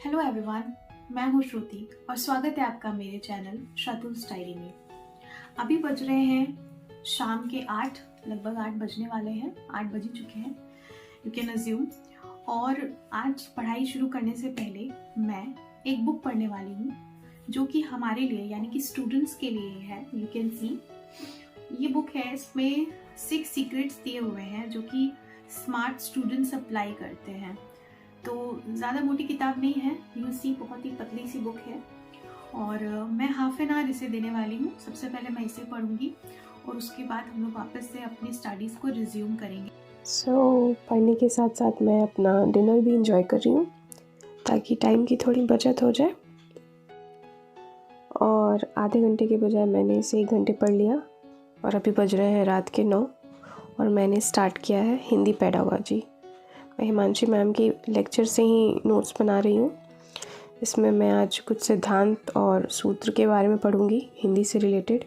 Hello everyone, मैं हूँ श्रुति और स्वागत है आपका मेरे चैनल श्रुतुल्स डायरी में। अभी बज रहे हैं शाम के 8, लगभग 8 बजने वाले हैं, 8 बज चुके हैं, यू कैन अज्यूम। और आज पढ़ाई शुरू करने से पहले मैं एक बुक पढ़ने वाली हूँ जो कि हमारे लिए यानी कि स्टूडेंट्स के लिए है। यू कैन सी ये बुक है, इसमें 6 सीक्रेट्स दिए हुए हैं जो कि स्मार्ट स्टूडेंट्स अप्लाई करते हैं। तो ज़्यादा मोटी किताब नहीं है, यू सी बहुत ही पतली सी बुक है और मैं हाफ एन आवर इसे देने वाली हूँ। सबसे पहले मैं इसे पढ़ूंगी और उसके बाद हम लोग वापस से अपनी स्टडीज़ को रिज्यूम करेंगे। पढ़ने के साथ साथ मैं अपना डिनर भी इंजॉय कर रही हूँ ताकि टाइम की थोड़ी बचत हो जाए। और आधे घंटे के बजाय मैंने इसे 1 घंटे पढ़ लिया और अभी बज रहे हैं रात के 9 और मैंने स्टार्ट किया है हिंदी पेडागोजी। मैं हिमांशी मैम की लेक्चर से ही नोट्स बना रही हूँ। इसमें मैं आज कुछ सिद्धांत और सूत्र के बारे में पढ़ूँगी हिंदी से रिलेटेड।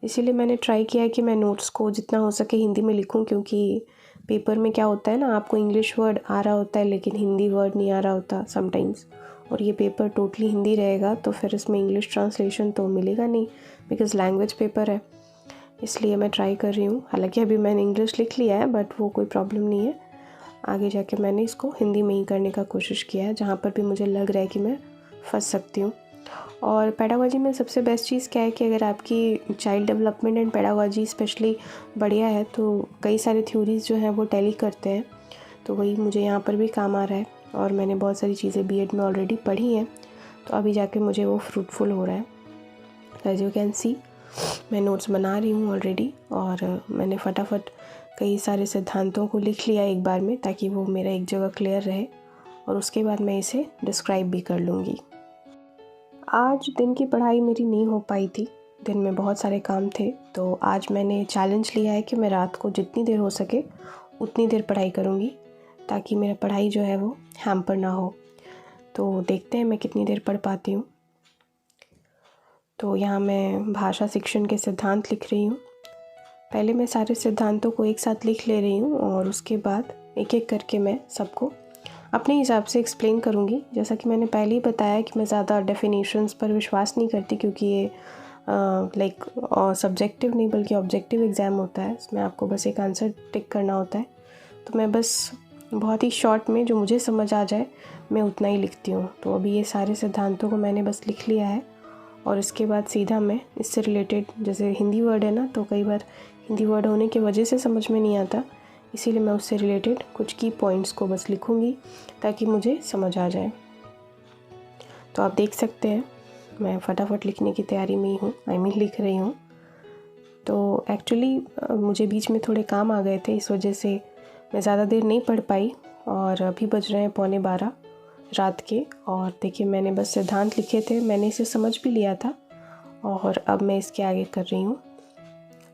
इसीलिए मैंने ट्राई किया है कि मैं नोट्स को जितना हो सके हिंदी में लिखूं, क्योंकि पेपर में क्या होता है ना, आपको इंग्लिश वर्ड आ रहा होता है लेकिन हिंदी वर्ड नहीं आ रहा होता समटाइम्स। और ये पेपर टोटली हिंदी रहेगा तो फिर इसमें इंग्लिश ट्रांसलेशन तो मिलेगा नहीं, बिकॉज़ लैंग्वेज पेपर है। इसलिए मैं ट्राई कर रही हूँ। हालांकि अभी मैंने इंग्लिश लिख लिया है बट वो कोई प्रॉब्लम नहीं है। आगे जाके मैंने इसको हिंदी में ही करने का कोशिश किया है जहाँ पर भी मुझे लग रहा है कि मैं फंस सकती हूँ। और पेडागोजी में सबसे बेस्ट चीज़ क्या है कि अगर आपकी child development and pedagogy specially बढ़िया है तो कई सारे थ्योरीज़ जो हैं वो टैली करते हैं। तो वही मुझे यहाँ पर भी काम आ रहा है और मैंने बहुत सारी चीज़ें बीएड में ऑलरेडी पढ़ी हैं, तो अभी जाके मुझे वो फ्रूटफुल हो रहा है। एज यू कैन सी मैं नोट्स बना रही हूँ ऑलरेडी और मैंने फटाफट कई सारे सिद्धांतों को लिख लिया एक बार में ताकि वो मेरा एक जगह क्लियर रहे और उसके बाद मैं इसे डिस्क्राइब भी कर लूँगी। आज दिन की पढ़ाई मेरी नहीं हो पाई थी, दिन में बहुत सारे काम थे, तो आज मैंने चैलेंज लिया है कि मैं रात को जितनी देर हो सके उतनी देर पढ़ाई करूँगी ताकि मेरा पढ़ाई जो है वो हैम्पर ना हो। तो देखते हैं मैं कितनी देर पढ़ पाती हूँ। तो यहाँ मैं भाषा शिक्षण के सिद्धांत लिख रही हूँ। पहले मैं सारे सिद्धांतों को एक साथ लिख ले रही हूँ और उसके बाद एक एक करके मैं सबको अपने हिसाब से एक्सप्लेन करूँगी। जैसा कि मैंने पहले ही बताया कि मैं ज़्यादा डेफिनेशंस पर विश्वास नहीं करती, क्योंकि ये लाइक सब्जेक्टिव नहीं बल्कि ऑब्जेक्टिव एग्ज़ाम होता है। इसमें आपको बस एक आंसर टिक करना होता है। तो मैं बस बहुत ही शॉर्ट में जो मुझे समझ आ जाए मैं उतना ही लिखती हूँ। तो अभी ये सारे सिद्धांतों को मैंने बस लिख लिया है और इसके बाद सीधा मैं इससे रिलेटेड, जैसे हिंदी वर्ड है ना, तो कई बार हिंदी वर्ड होने की वजह से समझ में नहीं आता, इसीलिए मैं उससे रिलेटेड कुछ की पॉइंट्स को बस लिखूँगी ताकि मुझे समझ आ जाए। तो आप देख सकते हैं मैं फटाफट लिखने की तैयारी में ही हूँ, लिख रही हूँ। तो एक्चुअली मुझे बीच में थोड़े काम आ गए थे, इस वजह से मैं ज़्यादा देर नहीं पढ़ पाई और अभी बज रहे हैं 11:15 रात के। और देखिए मैंने बस सिद्धांत लिखे थे, मैंने इसे समझ भी लिया था और अब मैं इसके आगे कर रही हूँ।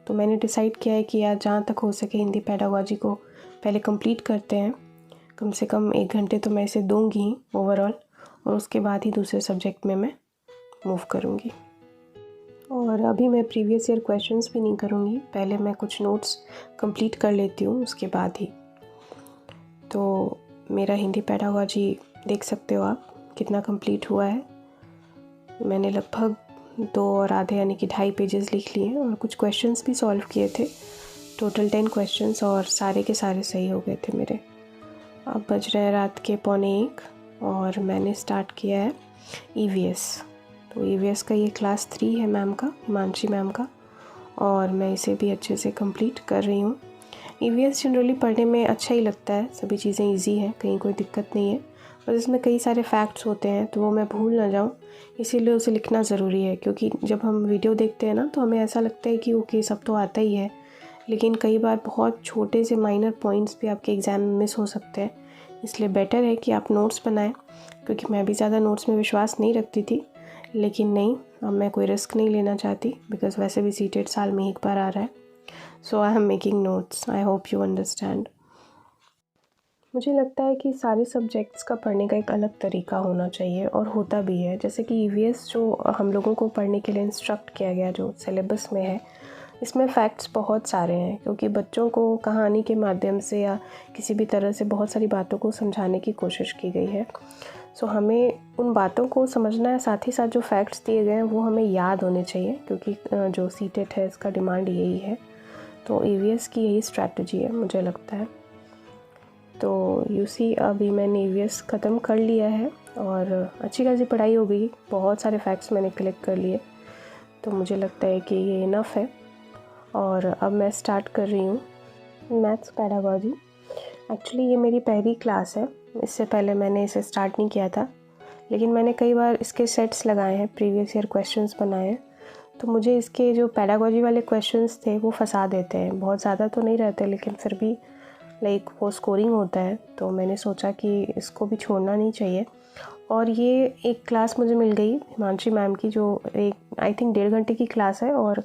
तो मैंने डिसाइड किया है कि यार जहाँ तक हो सके हिंदी पेडागोजी को पहले कंप्लीट करते हैं। कम से कम 1 घंटे तो मैं इसे दूंगी ओवरऑल और उसके बाद ही दूसरे सब्जेक्ट में मैं मूव करूँगी। और अभी मैं प्रीवियस ईयर क्वेश्चंस भी नहीं करूँगी, पहले मैं कुछ नोट्स कंप्लीट कर लेती हूँ उसके बाद ही। तो मेरा हिंदी पेडागोजी देख सकते हो आप कितना कंप्लीट हुआ है। मैंने लगभग 2 और आधे यानी कि 2.5 पेजेस लिख लिए और कुछ क्वेश्चंस भी सॉल्व किए थे। टोटल 10 क्वेश्चंस और सारे के सारे सही हो गए थे मेरे। अब बज रहे हैं रात के 12:45 और मैंने स्टार्ट किया है ईवीएस। तो ईवीएस का ये क्लास 3 है मैम का, हिमांशी मैम का, और मैं इसे भी अच्छे से कंप्लीट कर रही हूँ। ईवीएस जनरली पढ़ने में अच्छा ही लगता है, सभी चीज़ें ईजी हैं, कहीं कोई दिक्कत नहीं है, बस इसमें कई सारे फैक्ट्स होते हैं तो वो मैं भूल ना जाऊँ, इसीलिए उसे लिखना ज़रूरी है। क्योंकि जब हम वीडियो देखते हैं ना तो हमें ऐसा लगता है कि ओके सब तो आता ही है, लेकिन कई बार बहुत छोटे से माइनर पॉइंट्स भी आपके एग्ज़ाम में मिस हो सकते हैं। इसलिए बेटर है कि आप नोट्स बनाएं, क्योंकि मैं भी ज़्यादा नोट्स में विश्वास नहीं रखती थी, लेकिन नहीं, अब मैं कोई रिस्क नहीं लेना चाहती, बिकॉज़ वैसे भी सीटेट साल में एक बार आ रहा है। So I am making notes, I hope you understand. मुझे लगता है कि सारे सब्जेक्ट्स का पढ़ने का एक अलग तरीका होना चाहिए और होता भी है। जैसे कि ईवीएस जो हम लोगों को पढ़ने के लिए इंस्ट्रक्ट किया गया, जो सिलेबस में है, इसमें फैक्ट्स बहुत सारे हैं, क्योंकि बच्चों को कहानी के माध्यम से या किसी भी तरह से बहुत सारी बातों को समझाने की कोशिश की गई है। सो हमें उन बातों को समझना है, साथ ही साथ जो फैक्ट्स दिए गए हैं वो हमें याद होने चाहिए, क्योंकि जो सीटेट है इसका डिमांड यही है। तो EVS की यही स्ट्रैटेजी है मुझे लगता है। तो यूसी अभी मैंने EVS ख़त्म कर लिया है और अच्छी खासी पढ़ाई हो गई, बहुत सारे फैक्ट्स मैंने कलेक्ट कर लिए। तो मुझे लगता है कि ये इनफ है और अब मैं स्टार्ट कर रही हूँ मैथ्स पेडागॉजी। एक्चुअली ये मेरी पहली क्लास है, इससे पहले मैंने इसे स्टार्ट नहीं किया था, लेकिन मैंने कई बार इसके सेट्स लगाए हैं, प्रीवियस ईयर क्वेश्चंस बनाए हैं। तो मुझे इसके जो पेडागॉजी वाले क्वेश्चंस थे वो फंसा देते हैं, बहुत ज़्यादा तो नहीं रहते लेकिन फिर भी लाइक वो स्कोरिंग होता है। तो मैंने सोचा कि इसको भी छोड़ना नहीं चाहिए। और ये एक क्लास मुझे मिल गई हिमांशी मैम की, जो एक आई थिंक 1.5 घंटे की क्लास है और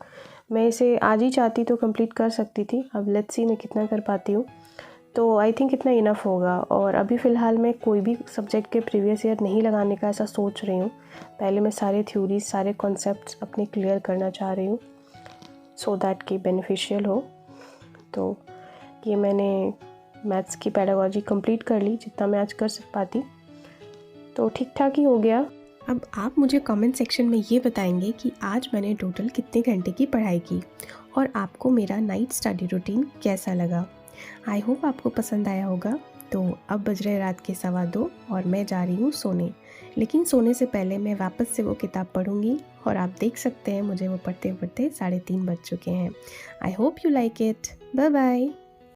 मैं इसे आज ही चाहती तो कंप्लीट कर सकती थी। अब लेट्स सी मैं कितना कर पाती हूँ। तो आई थिंक इतना इनफ होगा। और अभी फ़िलहाल मैं कोई भी सब्जेक्ट के प्रीवियस ईयर नहीं लगाने का ऐसा सोच रही हूँ। पहले मैं सारे थ्योरीज, सारे कॉन्सेप्ट्स अपने क्लियर करना चाह रही हूँ सो दैट कि बेनिफिशियल हो। तो ये मैंने मैथ्स की पेडागॉजी कंप्लीट कर ली जितना मैं आज कर पाती, तो ठीक ठाक ही हो गया। अब आप मुझे कमेंट सेक्शन में ये बताएंगे कि आज मैंने टोटल कितने घंटे की पढ़ाई की और आपको मेरा नाइट स्टडी रूटीन कैसा लगा। आई होप आपको पसंद आया होगा। तो अब बज रहे रात के 2:15 और मैं जा रही हूँ सोने, लेकिन सोने से पहले मैं वापस से वो किताब पढ़ूँगी और आप देख सकते हैं मुझे वो पढ़ते पढ़ते 3:30 बज चुके हैं। I hope you like it. Bye bye.